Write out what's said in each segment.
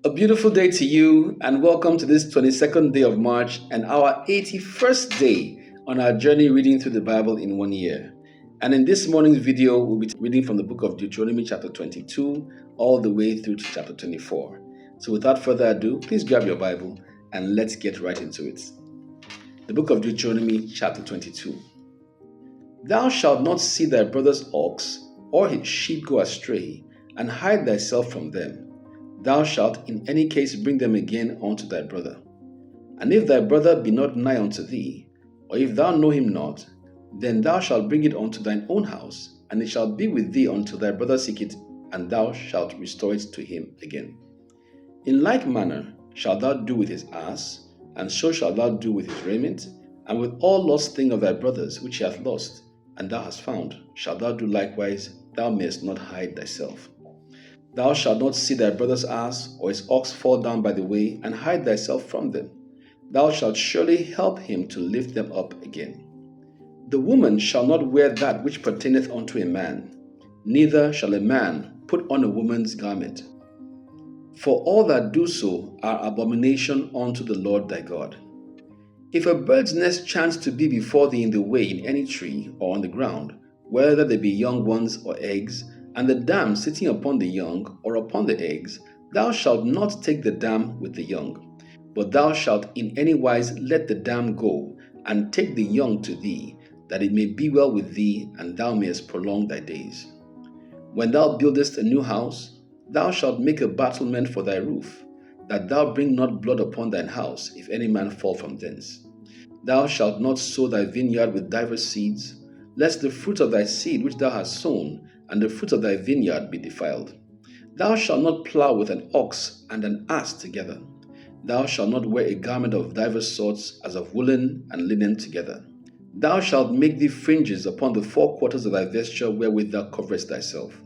A beautiful day to you, and welcome to this 22nd day of March and our 81st day on our journey reading through the Bible in 1 year. And in this morning's video, we'll be reading from the book of Deuteronomy, chapter 22, all the way through to chapter 24. So, without further ado, please grab your Bible and let's get right into it. The book of Deuteronomy, chapter 22. Thou shalt not see thy brother's ox or his sheep go astray, and hide thyself from them. Thou shalt in any case bring them again unto thy brother. And if thy brother be not nigh unto thee, or if thou know him not, then thou shalt bring it unto thine own house, and it shall be with thee until thy brother seek it, and thou shalt restore it to him again. In like manner shalt thou do with his ass, and so shalt thou do with his raiment, and with all lost thing of thy brother's which he hath lost, and thou hast found, shalt thou do likewise, thou mayest not hide thyself. Thou shalt not see thy brother's ass or his ox fall down by the way, and hide thyself from them. Thou shalt surely help him to lift them up again. The woman shall not wear that which pertaineth unto a man, neither shall a man put on a woman's garment. For all that do so are abomination unto the Lord thy God. If a bird's nest chance to be before thee in the way in any tree or on the ground, whether they be young ones or eggs, and the dam sitting upon the young or upon the eggs, thou shalt not take the dam with the young, but thou shalt in any wise let the dam go, and take the young to thee, that it may be well with thee, and thou mayest prolong thy days. When thou buildest a new house, thou shalt make a battlement for thy roof, that thou bring not blood upon thine house, if any man fall from thence. Thou shalt not sow thy vineyard with divers seeds, lest the fruit of thy seed which thou hast sown, and the fruit of thy vineyard be defiled. Thou shalt not plow with an ox and an ass together. Thou shalt not wear a garment of divers sorts, as of woolen and linen together. Thou shalt make thee fringes upon the four quarters of thy vesture wherewith thou coverest thyself.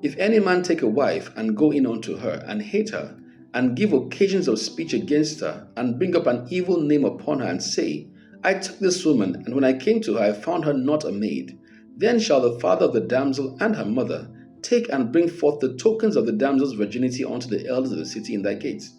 If any man take a wife, and go in unto her, and hate her, and give occasions of speech against her, and bring up an evil name upon her, and say, I took this woman, and when I came to her, I found her not a maid, then shall the father of the damsel and her mother take and bring forth the tokens of the damsel's virginity unto the elders of the city in thy gates.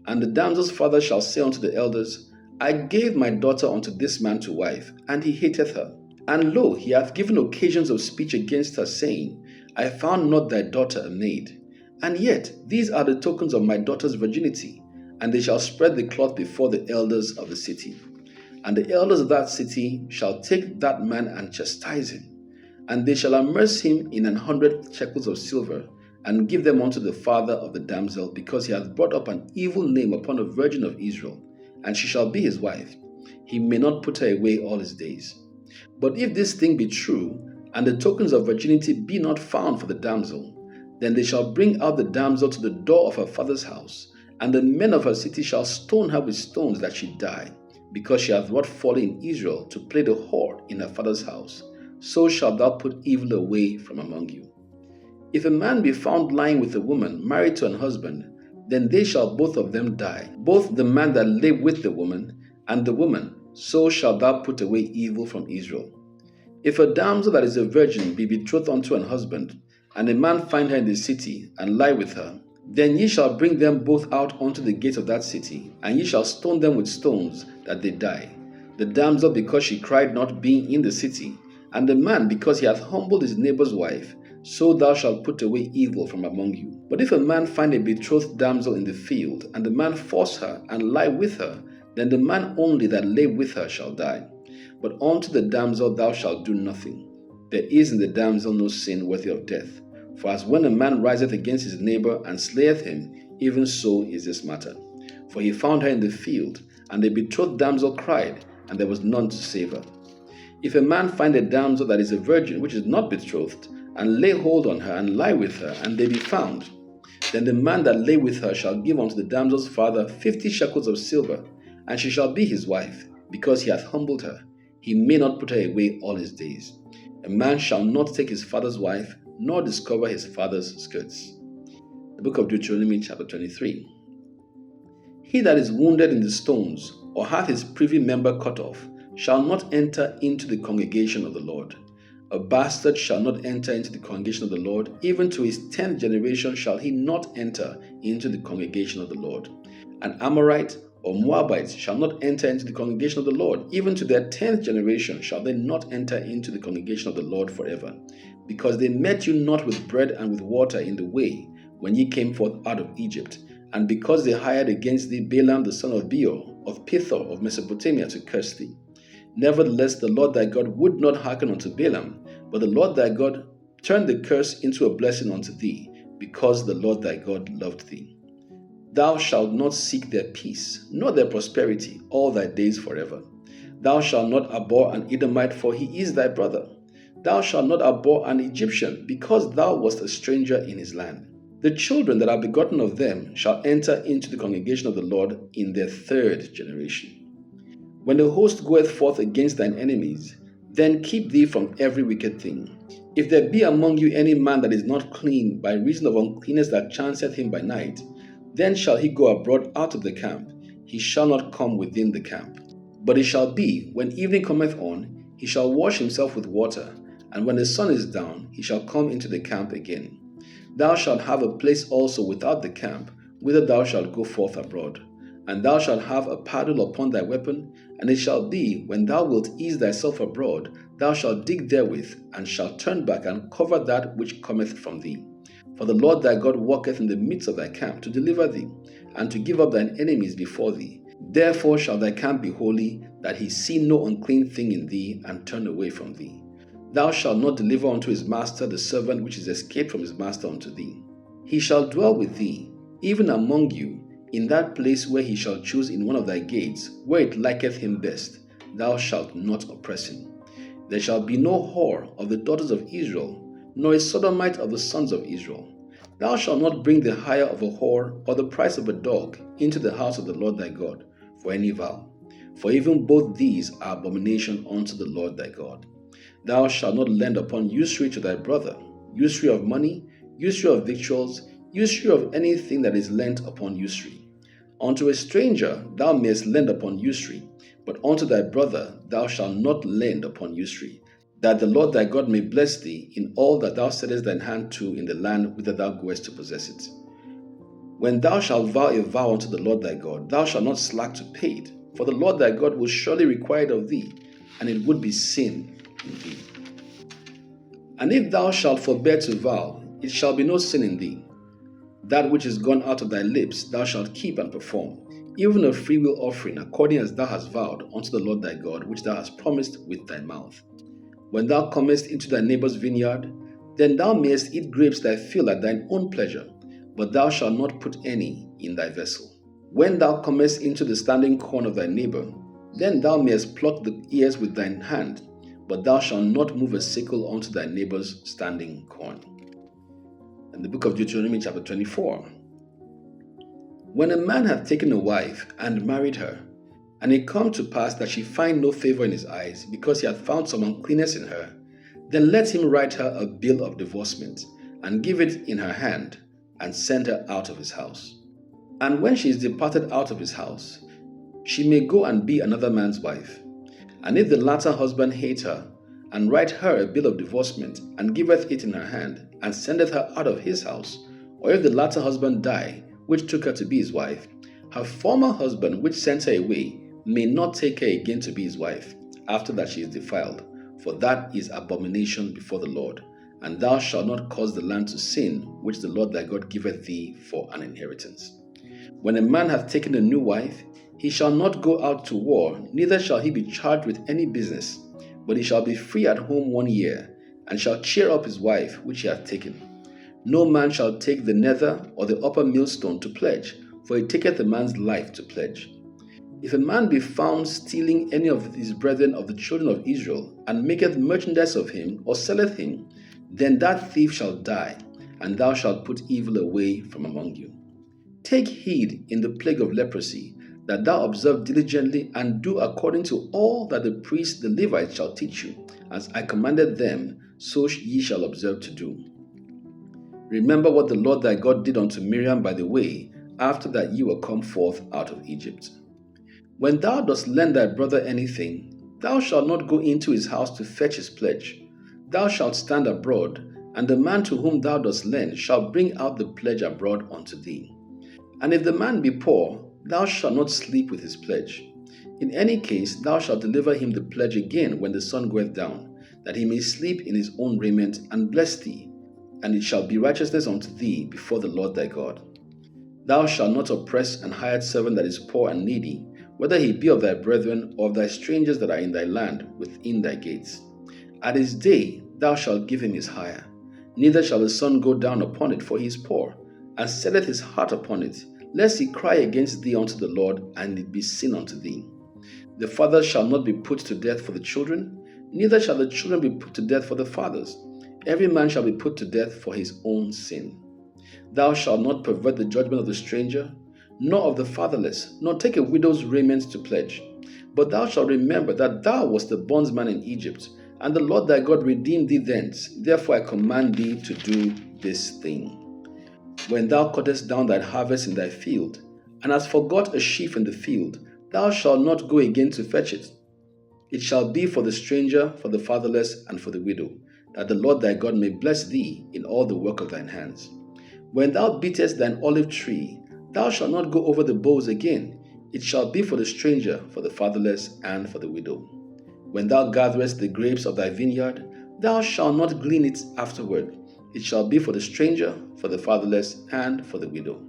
And the damsel's father shall say unto the elders, I gave my daughter unto this man to wife, and he hateth her. And lo, he hath given occasions of speech against her, saying, I found not thy daughter a maid. And yet these are the tokens of my daughter's virginity, and they shall spread the cloth before the elders of the city. And the elders of that city shall take that man and chastise him, and they shall amerce him in 100 shekels of silver, and give them unto the father of the damsel, because he hath brought up an evil name upon a virgin of Israel, and she shall be his wife. He may not put her away all his days. But if this thing be true, and the tokens of virginity be not found for the damsel, then they shall bring out the damsel to the door of her father's house, and the men of her city shall stone her with stones that she die, because she hath wrought folly in Israel to play the whore in her father's house. So shalt thou put evil away from among you. If a man be found lying with a woman married to an husband, then they shall both of them die, both the man that lay with the woman and the woman. So shalt thou put away evil from Israel. If a damsel that is a virgin be betrothed unto an husband, and a man find her in the city, and lie with her, then ye shall bring them both out unto the gates of that city, and ye shall stone them with stones, that they die. The damsel because she cried not, being in the city, and the man because he hath humbled his neighbor's wife. So thou shalt put away evil from among you. But if a man find a betrothed damsel in the field, and the man force her, and lie with her, then the man only that lay with her shall die. But unto the damsel thou shalt do nothing. There is in the damsel no sin worthy of death. For as when a man riseth against his neighbor, and slayeth him, even so is this matter. For he found her in the field, and the betrothed damsel cried, and there was none to save her. If a man find a damsel that is a virgin, which is not betrothed, and lay hold on her, and lie with her, and they be found, then the man that lay with her shall give unto the damsel's father 50 shekels of silver, and she shall be his wife, because he hath humbled her. He may not put her away all his days. A man shall not take his father's wife, nor discover his father's skirts. The book of Deuteronomy chapter 23. He that is wounded in the stones, or hath his privy member cut off, shall not enter into the congregation of the Lord. A bastard shall not enter into the congregation of the Lord, even to his 10th generation shall he not enter into the congregation of the Lord. An Amorite or Moabite shall not enter into the congregation of the Lord, even to their 10th generation shall they not enter into the congregation of the Lord forever, because they met you not with bread and with water in the way, when ye came forth out of Egypt, and because they hired against thee Balaam the son of Beor, of Pithor of Mesopotamia, to curse thee. Nevertheless, the Lord thy God would not hearken unto Balaam, but the Lord thy God turned the curse into a blessing unto thee, because the Lord thy God loved thee. Thou shalt not seek their peace, nor their prosperity, all thy days forever. Thou shalt not abhor an Edomite, for he is thy brother. Thou shalt not abhor an Egyptian, because thou wast a stranger in his land. The children that are begotten of them shall enter into the congregation of the Lord in their 3rd generation. When the host goeth forth against thine enemies, then keep thee from every wicked thing. If there be among you any man that is not clean by reason of uncleanness that chanceth him by night, then shall he go abroad out of the camp, he shall not come within the camp. But it shall be, when evening cometh on, he shall wash himself with water, and when the sun is down, he shall come into the camp again. Thou shalt have a place also without the camp, whither thou shalt go forth abroad. And thou shalt have a paddle upon thy weapon, and it shall be, when thou wilt ease thyself abroad, thou shalt dig therewith, and shalt turn back and cover that which cometh from thee. For the Lord thy God walketh in the midst of thy camp to deliver thee, and to give up thine enemies before thee. Therefore shall thy camp be holy, that he see no unclean thing in thee, and turn away from thee. Thou shalt not deliver unto his master the servant which is escaped from his master unto thee. He shall dwell with thee, even among you, in that place where he shall choose in one of thy gates, where it liketh him best. Thou shalt not oppress him. There shall be no whore of the daughters of Israel, nor a sodomite of the sons of Israel. Thou shalt not bring the hire of a whore or the price of a dog into the house of the Lord thy God for any vow. For even both these are abomination unto the Lord thy God. Thou shalt not lend upon usury to thy brother, usury of money, usury of victuals, usury of anything that is lent upon usury. Unto a stranger thou mayest lend upon usury, but unto thy brother thou shalt not lend upon usury, that the Lord thy God may bless thee in all that thou settest thine hand to in the land whither thou goest to possess it. When thou shalt vow a vow unto the Lord thy God, thou shalt not slack to pay it, for the Lord thy God will surely require it of thee, and it would be sin in thee. And if thou shalt forbear to vow, it shall be no sin in thee. That which is gone out of thy lips thou shalt keep and perform, even a freewill offering, according as thou hast vowed unto the Lord thy God, which thou hast promised with thy mouth. When thou comest into thy neighbour's vineyard, then thou mayest eat grapes thy fill at thine own pleasure, but thou shalt not put any in thy vessel. When thou comest into the standing corn of thy neighbour, then thou mayest pluck the ears with thine hand, but thou shalt not move a sickle unto thy neighbour's standing corn. In the book of Deuteronomy chapter 24. When a man hath taken a wife and married her, and it come to pass that she find no favour in his eyes, because he hath found some uncleanness in her, then let him write her a bill of divorcement, and give it in her hand, and send her out of his house. And when she is departed out of his house, she may go and be another man's wife. And if the latter husband hate her, and write her a bill of divorcement, and giveth it in her hand, and sendeth her out of his house, or if the latter husband die, which took her to be his wife, her former husband which sent her away may not take her again to be his wife, after that she is defiled, for that is abomination before the Lord. And thou shalt not cause the land to sin, which the Lord thy God giveth thee for an inheritance. When a man hath taken a new wife, he shall not go out to war, neither shall he be charged with any business, but he shall be free at home 1 year, and shall cheer up his wife which he hath taken. No man shall take the nether or the upper millstone to pledge, for it taketh a man's life to pledge. If a man be found stealing any of his brethren of the children of Israel, and maketh merchandise of him, or selleth him, then that thief shall die, and thou shalt put evil away from among you. Take heed in the plague of leprosy, that thou observe diligently, and do according to all that the priests the Levites shall teach you, as I commanded them, so ye shall observe to do. Remember what the Lord thy God did unto Miriam by the way, after that ye were come forth out of Egypt. When thou dost lend thy brother anything, thou shalt not go into his house to fetch his pledge. thou shalt stand abroad, and the man to whom thou dost lend shall bring out the pledge abroad unto thee. And if the man be poor, thou shalt not sleep with his pledge. In any case, thou shalt deliver him the pledge again when the sun goeth down, that he may sleep in his own raiment, and bless thee, and it shall be righteousness unto thee before the Lord thy God. Thou shalt not oppress an hired servant that is poor and needy, whether he be of thy brethren or of thy strangers that are in thy land within thy gates. At his day thou shalt give him his hire, neither shall the sun go down upon it, for he is poor, and setteth his heart upon it, lest he cry against thee unto the Lord, and it be sin unto thee. The fathers shall not be put to death for the children, neither shall the children be put to death for the fathers. Every man shall be put to death for his own sin. Thou shalt not pervert the judgment of the stranger, nor of the fatherless, nor take a widow's raiment to pledge. But thou shalt remember that thou wast a bondsman in Egypt, and the Lord thy God redeemed thee thence. Therefore I command thee to do this thing. When thou cuttest down thy harvest in thy field, and hast forgot a sheaf in the field, thou shalt not go again to fetch it. It shall be for the stranger, for the fatherless, and for the widow, that the Lord thy God may bless thee in all the work of thine hands. When thou beatest thine olive tree, thou shalt not go over the boughs again. It shall be for the stranger, for the fatherless, and for the widow. When thou gatherest the grapes of thy vineyard, thou shalt not glean it afterward. It shall be for the stranger, for the fatherless, and for the widow.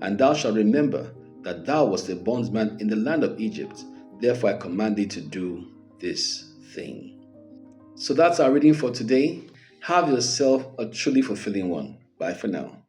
And thou shalt remember that thou wast a bondsman in the land of Egypt. Therefore I command thee to do this thing. So that's our reading for today. Have yourself a truly fulfilling one. Bye for now.